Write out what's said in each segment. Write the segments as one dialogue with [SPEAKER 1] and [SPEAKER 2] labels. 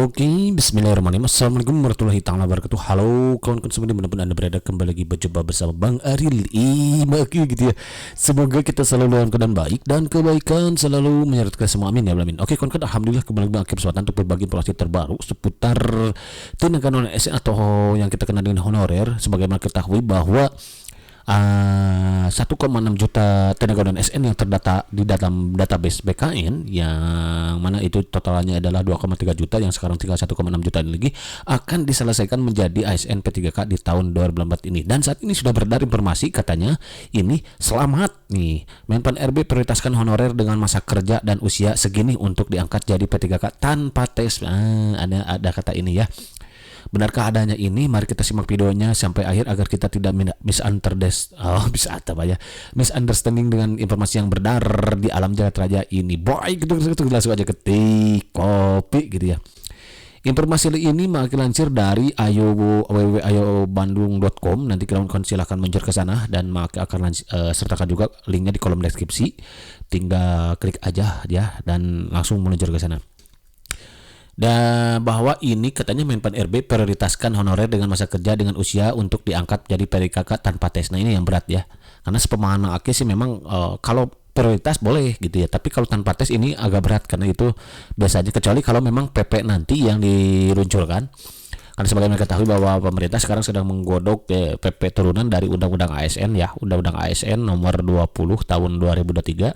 [SPEAKER 1] Oke, bismillahirrahmanirrahim. Assalamualaikum warahmatullahi taala wabarakatuh. Halo kawan-kawan semua dimanapun anda berada, kembali lagi berjumpa bersama Bang Aril Imaki gitu ya. Semoga kita selalu dalam keadaan baik dan kebaikan selalu menyertai kita semua, amin ya rabbal alamin. Oke kawan-kawan, alhamdulillah kembali lagi kesempatan untuk berbagi informasi terbaru seputar tenaga non ASN atau yang kita kenal dengan honorer. Sebagaimana kita ketahui bahwa 1,6 juta tenaga non ASN yang terdata di dalam database BKN, yang mana itu totalnya adalah 2,3 juta, yang sekarang tinggal 1,6 juta lagi akan diselesaikan menjadi ASN P3K di tahun 2024 ini. Dan saat ini sudah beredar informasi katanya ini selamat nih, Menpan RB prioritaskan honorer dengan masa kerja dan usia segini untuk diangkat jadi P3K tanpa tes. Ada kata ini ya. Benarkah adanya ini? Mari kita simak videonya sampai akhir agar kita tidak misunderstanding dengan informasi yang beredar di alam jagat raya ini. Boy, gitu langsung aja ketik kopi gitu ya. Informasi ini makin lansir dari www.ayobandung.com. Nanti kawan-kawan silahkan mencur ke sana dan maka akan sertakan juga linknya di kolom deskripsi. Tinggal klik aja ya dan langsung meluncur ke sana. Dan bahwa ini katanya Menpan RB prioritaskan honorer dengan masa kerja dengan usia untuk diangkat jadi PDKK tanpa tes. Nah ini yang berat ya, karena sepemahaman aku sih memang kalau prioritas boleh gitu ya, tapi kalau tanpa tes ini agak berat karena itu biasanya, kecuali kalau memang PP nanti yang diluncurkan. Karena sebagaimana ketahui bahwa pemerintah sekarang sedang menggodok PP turunan dari Undang-Undang ASN ya, Undang-Undang ASN nomor 20 tahun 2023.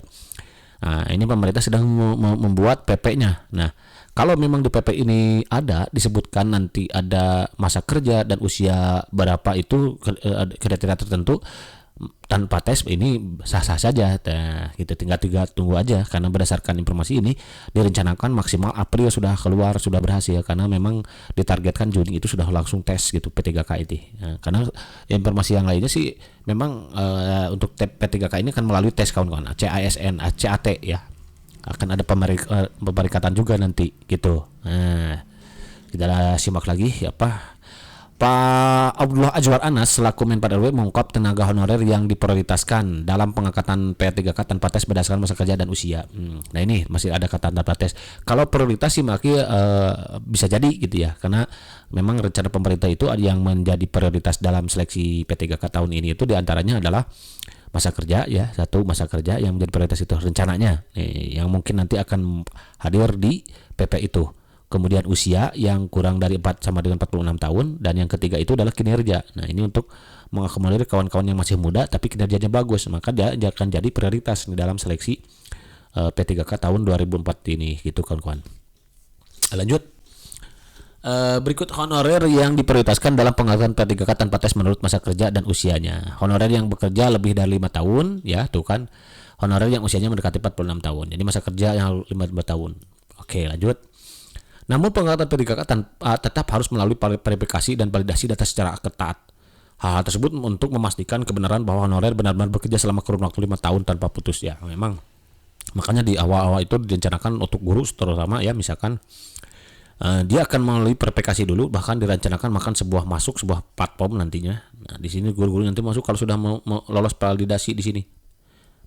[SPEAKER 1] Nah ini pemerintah sedang membuat PP-nya. Nah kalau memang di PP ini ada disebutkan nanti ada masa kerja dan usia berapa itu kriteria tertentu tanpa tes, ini sah-sah saja. Nah, kita tinggal tunggu aja, karena berdasarkan informasi ini direncanakan maksimal April sudah keluar, sudah berhasil, karena memang ditargetkan Juni itu sudah langsung tes gitu P3K itu. Nah, karena informasi yang lainnya sih memang untuk P3K ini kan melalui tes kawan-kawan CASN, CAT ya. Akan ada pemerikatan juga nanti gitu. Nah, kita simak lagi ya Pak Abdullah Azwar Anas selaku Menpan RB mengungkap tenaga honorer yang diprioritaskan dalam pengangkatan P3K tanpa tes berdasarkan masa kerja dan usia. Nah ini masih ada kata tanpa tes. Kalau prioritas sih bisa jadi gitu ya, karena memang rencana pemerintah itu yang menjadi prioritas dalam seleksi P3K tahun ini itu diantaranya adalah masa kerja ya, satu masa kerja yang menjadi prioritas itu rencananya yang mungkin nanti akan hadir di PP itu. Kemudian usia yang kurang dari 4 sama dengan 46 tahun, dan yang ketiga itu adalah kinerja. Nah ini untuk mengakomodir kawan-kawan yang masih muda tapi kinerjanya bagus, maka dia akan jadi prioritas di dalam seleksi P3K tahun 2004 ini gitu kawan-kawan. Lanjut. Berikut honorer yang diprioritaskan dalam pengangkatan P3K tanpa tes menurut masa kerja dan usianya. Honorer yang bekerja lebih dari 5 tahun ya, tuh kan. Honorer yang usianya mendekati 46 tahun. Jadi masa kerja yang 5 tahun. Oke, lanjut. Namun pengangkatan P3K tetap harus melalui verifikasi dan validasi data secara ketat. Hal tersebut untuk memastikan kebenaran bahwa honorer benar-benar bekerja selama kurun waktu 5 tahun tanpa putus ya. Memang makanya di awal-awal itu direncanakan untuk guru terutama ya, misalkan dia akan melalui verifikasi dulu, bahkan direncanakan sebuah platform nantinya. Nah, di sini guru-guru nanti masuk kalau sudah mau lolos validasi di sini.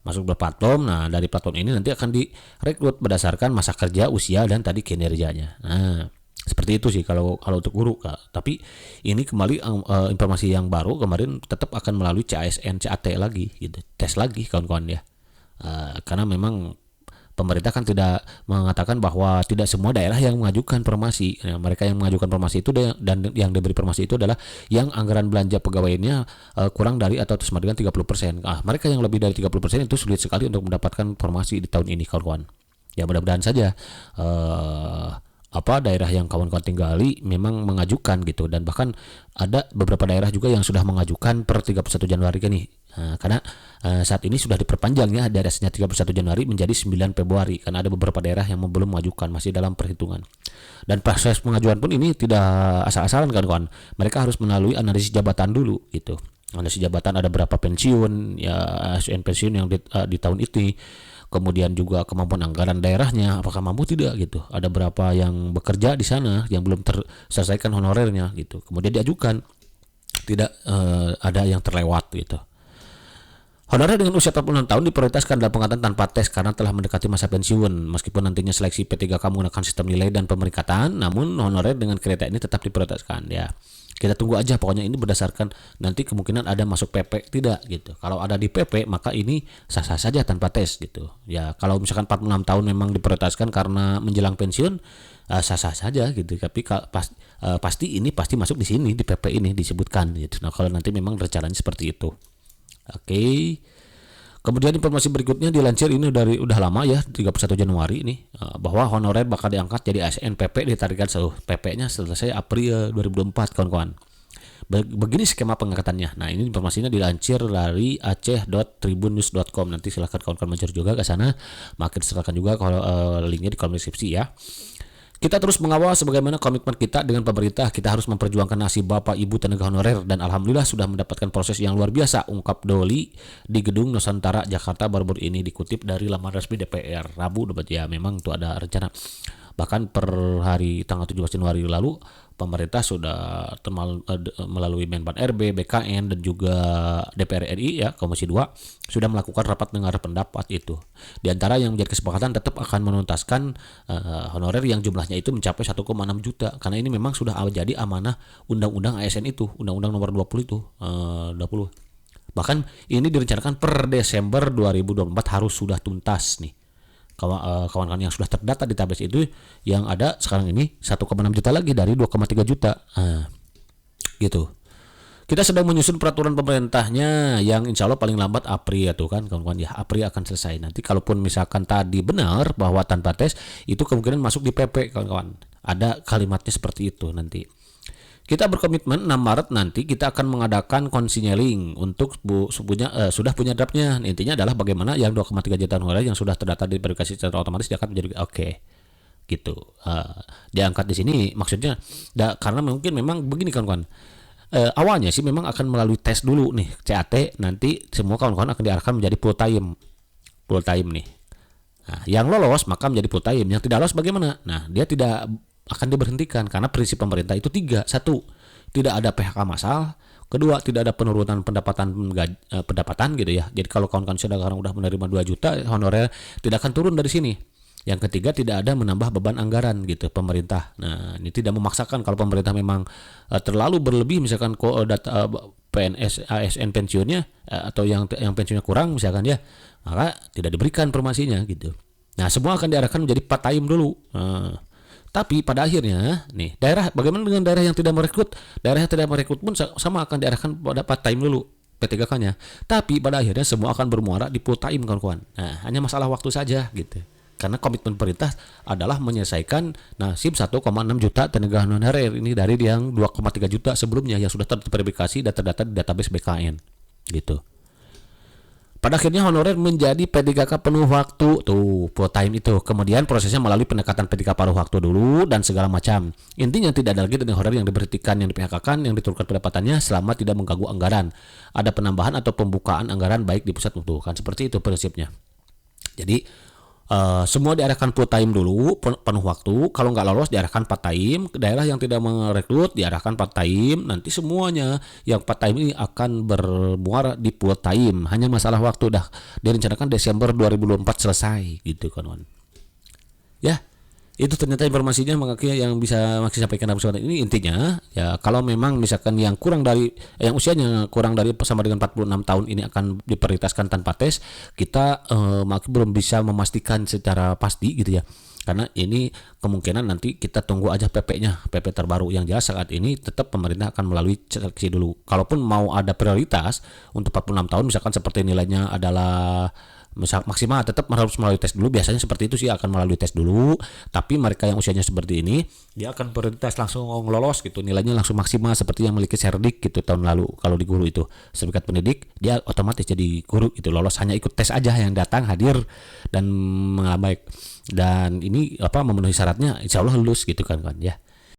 [SPEAKER 1] Masuk ke platform. Nah, dari platform ini nanti akan direkrut berdasarkan masa kerja, usia dan tadi kinerjanya. Nah, seperti itu sih kalau untuk guru. Tapi ini kembali informasi yang baru kemarin tetap akan melalui CASN, CAT lagi gitu. Tes lagi kawan-kawan ya. Karena memang pemerintah kan tidak mengatakan bahwa tidak semua daerah yang mengajukan formasi. Nah, mereka yang mengajukan formasi itu dan yang diberi formasi itu adalah yang anggaran belanja pegawainya kurang dari atau sama dengan 30%. Mereka yang lebih dari 30% itu sulit sekali untuk mendapatkan formasi di tahun ini kawan-kawan. Ya mudah-mudahan saja daerah yang kawan-kawan tinggali memang mengajukan gitu, dan bahkan ada beberapa daerah juga yang sudah mengajukan per 31 Januari kan nih. Karena saat ini sudah diperpanjang ya daerahnya 31 Januari menjadi 9 Februari, karena ada beberapa daerah yang belum mengajukan, masih dalam perhitungan. Dan proses pengajuan pun ini tidak asal-asalan kawan-kawan. Mereka harus melalui analisis jabatan dulu gitu. Analisis jabatan, ada berapa pensiun ya, ASN pensiun yang di tahun ini. Kemudian juga kemampuan anggaran daerahnya, apakah mampu tidak gitu. Ada berapa yang bekerja di sana yang belum terselesaikan honorernya gitu. Kemudian diajukan, tidak ada yang terlewat gitu. Honorer dengan usia 46 tahun diprioritaskan dalam pengangkatan tanpa tes karena telah mendekati masa pensiun. Meskipun nantinya seleksi P3K menggunakan sistem nilai dan pemeringkatan, namun honorer dengan kriteria ini tetap diprioritaskan ya. Kita tunggu aja, pokoknya ini berdasarkan nanti kemungkinan ada masuk PP tidak gitu. Kalau ada di PP maka ini sah-sah saja tanpa tes gitu. Ya kalau misalkan 46 tahun memang diprioritaskan karena menjelang pensiun, sah-sah saja gitu. Tapi pasti ini pasti masuk di sini, di PP ini disebutkan gitu. Nah kalau nanti memang rencananya seperti itu. Oke. Kemudian informasi berikutnya dilansir ini udah lama ya, 31 Januari ini, bahwa honorer bakal diangkat jadi ASN PP ditargetkan seluruh PP-nya selesai April 2024 kawan-kawan. Begini skema pengangkatannya. Nah, ini informasinya dilansir dari aceh.tribunnews.com. Nanti silahkan kawan-kawan mencari juga ke sana. Maka diserahkan juga kalau linknya di kolom deskripsi ya. Kita terus mengawal sebagaimana komitmen kita dengan pemerintah. Kita harus memperjuangkan nasib Bapak Ibu tenaga honorer dan alhamdulillah sudah mendapatkan proses yang luar biasa, ungkap Doli di Gedung Nusantara Jakarta baru-baru ini, dikutip dari laman resmi DPR Rabu. Ya memang itu ada rencana. Bahkan per hari tanggal 17 Januari lalu pemerintah sudah melalui Menpan RB, BKN dan juga DPR RI ya, Komisi 2 sudah melakukan rapat dengar pendapat itu. Di antara yang menjadi kesepakatan tetap akan menuntaskan honorer yang jumlahnya itu mencapai 1,6 juta karena ini memang sudah jadi amanah undang-undang ASN itu, undang-undang nomor 20 itu 20. Bahkan ini direncanakan per Desember 2024 harus sudah tuntas nih. Kawan-kawan yang sudah terdata di database itu yang ada sekarang ini 1,6 juta lagi dari 2,3 juta gitu. Kita sedang menyusun peraturan pemerintahnya yang insya Allah paling lambat April ya tuh kan kawan-kawan ya, April akan selesai. Nanti kalaupun misalkan tadi benar bahwa tanpa tes itu kemungkinan masuk di PP kawan-kawan, ada kalimatnya seperti itu nanti. Kita berkomitmen 6 Maret nanti kita akan mengadakan konsinyeling untuk sudah punya draftnya. Intinya adalah bagaimana yang 2,3 juta honorer yang sudah terdata di verifikasi secara otomatis dia akan menjadi oke. Gitu. Diangkat di sini maksudnya karena mungkin memang begini kawan-kawan. Awalnya sih memang akan melalui tes dulu nih CAT, nanti semua kawan-kawan akan diarahkan menjadi full time nih. Nah, yang lolos maka menjadi full time, yang tidak lolos bagaimana? Nah, dia tidak akan diberhentikan karena prinsip pemerintah itu 3. 1, tidak ada PHK massal. 2, tidak ada penurunan pendapatan gitu ya. Jadi kalau kawan-kawan sekarang udah menerima 2 juta honorer tidak akan turun dari sini. Yang ketiga, tidak ada menambah beban anggaran gitu pemerintah. Nah, ini tidak memaksakan. Kalau pemerintah memang terlalu berlebih misalkan data PNS ASN pensiunnya atau yang pensiunnya kurang misalkan ya, maka tidak diberikan informasinya gitu. Nah, semua akan diarahkan menjadi part time dulu. Tapi pada akhirnya nih daerah, bagaimana dengan daerah yang tidak merekrut? Daerah yang tidak merekrut pun sama akan diarahkan pada part time dulu P3K-nya. Tapi pada akhirnya semua akan bermuara di full time kawan-kawan. Nah, hanya masalah waktu saja gitu. Karena komitmen pemerintah adalah menyelesaikan nasib 1,6 juta tenaga honorer ini dari yang 2,3 juta sebelumnya yang sudah terverifikasi dan terdata di database BKN gitu. Pada akhirnya honorer menjadi P3K penuh waktu tuh full time itu. Kemudian prosesnya melalui pendekatan P3K paruh waktu dulu dan segala macam. Intinya tidak ada lagi tenaga honorer yang diberhentikan, yang di-PHK-kan, yang diturunkan pendapatannya selama tidak mengganggu anggaran. Ada penambahan atau pembukaan anggaran baik di pusat maupun kan seperti itu prinsipnya. Jadi semua diarahkan full time dulu penuh waktu. Kalau nggak lolos diarahkan part time. Daerah yang tidak merekrut diarahkan part time. Nanti semuanya yang part time ini akan bermuara di full time. Hanya masalah waktu dah direncanakan Desember 2024 selesai gitu kawan. Ya, itu ternyata informasinya makanya yang bisa Maksi sampaikan dalam kesempatan ini. Intinya ya kalau memang misalkan yang kurang dari yang usianya kurang dari sama dengan 46 tahun ini akan diprioritaskan tanpa tes, kita belum bisa memastikan secara pasti gitu ya. Karena ini kemungkinan nanti kita tunggu aja PP terbaru. Yang jelas saat ini tetap pemerintah akan melalui seleksi dulu. Kalaupun mau ada prioritas untuk 46 tahun misalkan seperti nilainya adalah maksimal, tetap harus melalui tes dulu. Biasanya seperti itu sih, akan melalui tes dulu. Tapi mereka yang usianya seperti ini dia akan prioritas langsung lolos gitu, nilainya langsung maksimal seperti yang memiliki Serdik gitu tahun lalu. Kalau di guru itu sertifikat pendidik dia otomatis jadi guru itu, lolos hanya ikut tes aja, yang datang hadir dan baik dan ini memenuhi syaratnya insya Allah lulus gitu kan ya.